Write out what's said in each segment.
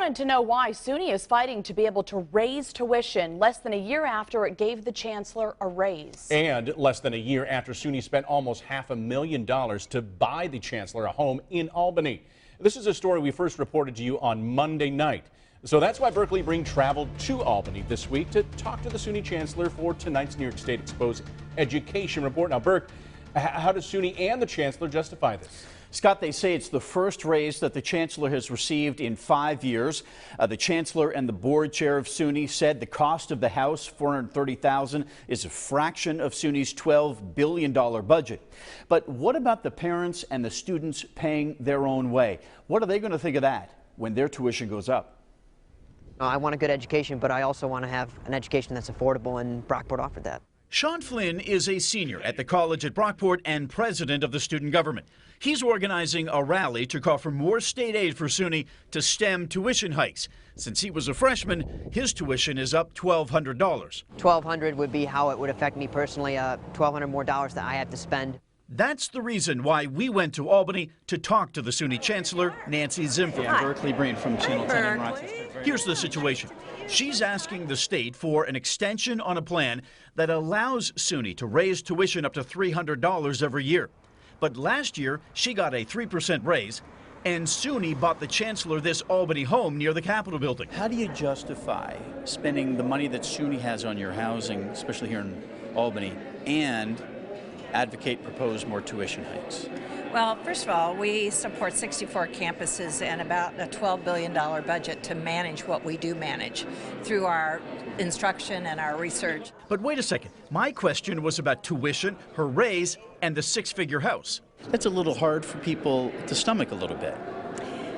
wanted to know why SUNY is fighting to be able to raise tuition less than a year after it gave the chancellor a raise. And less than a year after SUNY spent almost $500,000 to buy the chancellor a home in Albany. This is a story we first reported to you on Monday night. So that's why Berkeley Breen traveled to Albany this week to talk to the SUNY chancellor for tonight's New York State Exposed Education Report. Now, Burke, how does SUNY and the chancellor justify this? Scott, they say it's the first raise that the chancellor has received in 5 years. The chancellor and the board chair of SUNY said the cost of the house, $430,000, is a fraction of SUNY's $12 billion budget. But what about the parents and the students paying their own way? What are they going to think of that when their tuition goes up? I want a good education, but I also want to have an education that's affordable, and Brockport offered that. Sean Flynn is a senior at the college at Brockport and president of the student government. He's organizing a rally to call for more state aid for SUNY to stem tuition hikes. Since he was a freshman, his tuition is up $1,200. $1,200 would be how it would affect me personally, $1,200 more dollars that I have to spend. That's the reason why we went to Albany to talk to the SUNY chancellor, Nancy Zimpher. Yeah, Berkeley Breen from Channel 10 in Rochester. Here's the situation. She's asking the state for an extension on a plan that allows SUNY to raise tuition up to $300 every year. But last year, she got a 3% raise, and SUNY bought the chancellor this Albany home near the Capitol building. How do you justify spending the money that SUNY has on your housing, especially here in Albany, and advocate propose more tuition hikes? Well, first of all, we support 64 campuses and about a $12 billion budget to manage what we do manage through our instruction and our research. But wait a second. My question was about tuition, her raise, and the six-figure house. That's a little hard for people to stomach a little bit.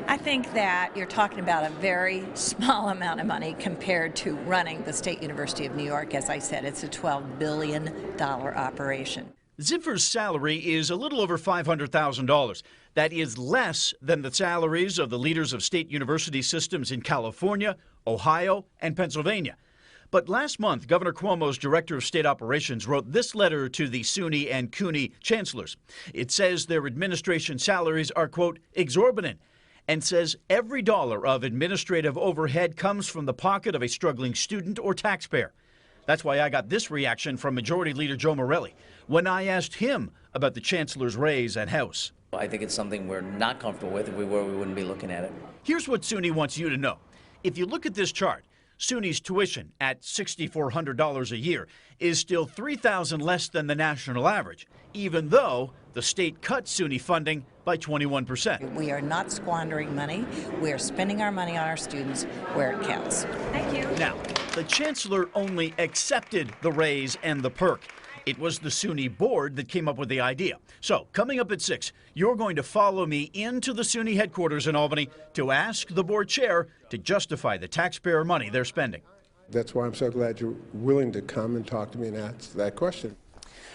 I think that you're talking about a very small amount of money compared to running the State University of New York. As I said, it's a $12 billion operation. Zimpher's salary is a little over $500,000. That is less than the salaries of the leaders of state university systems in California, Ohio, and Pennsylvania. But last month, Governor Cuomo's director of state operations wrote this letter to the SUNY and CUNY chancellors. It says their administration salaries are, quote, exorbitant, and says every dollar of administrative overhead comes from the pocket of a struggling student or taxpayer. That's why I got this reaction from Majority Leader Joe Morelli when I asked him about the chancellor's raise and house. I think it's something we're not comfortable with. If we were, we wouldn't be looking at it. Here's what SUNY wants you to know. If you look at this chart, SUNY's tuition at $6,400 a year is still $3,000 less than the national average, even though the state cut SUNY funding by 21%. We are not squandering money. We are spending our money on our students where it counts. Thank you. Now, the chancellor only accepted the raise and the perk. It was the SUNY board that came up with the idea. So, coming up at 6, you're going to follow me into the SUNY headquarters in Albany to ask the board chair to justify the taxpayer money they're spending. That's why I'm so glad you're willing to come and talk to me and ask that question.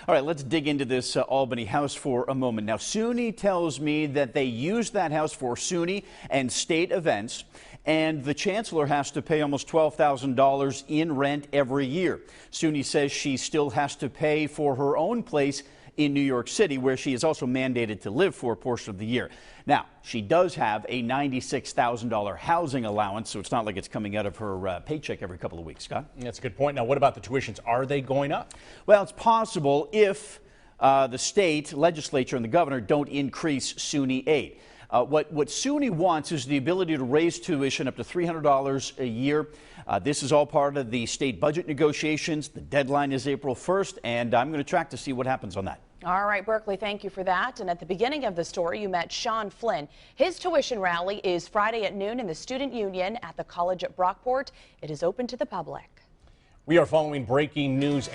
All right, let's dig into this Albany house for a moment. Now, SUNY tells me that they use that house for SUNY and state events, and the chancellor has to pay almost $12,000 in rent every year. SUNY says she still has to pay for her own place in New York City, where she is also mandated to live for a portion of the year. Now, she does have a $96,000 housing allowance, so it's not like it's coming out of her paycheck every couple of weeks. Scott? That's a good point. Now, what about the tuitions? Are they going up? Well, it's possible if the state legislature and the governor don't increase SUNY aid. What SUNY wants is the ability to raise tuition up to $300 a year. This is all part of the state budget negotiations. The deadline is April 1st, and I'm going to track to see what happens on that. All right, Berkeley, thank you for that. And at the beginning of the story, you met Sean Flynn. His tuition rally is Friday at noon in the Student Union at the college at Brockport. It is open to the public. We are following breaking news.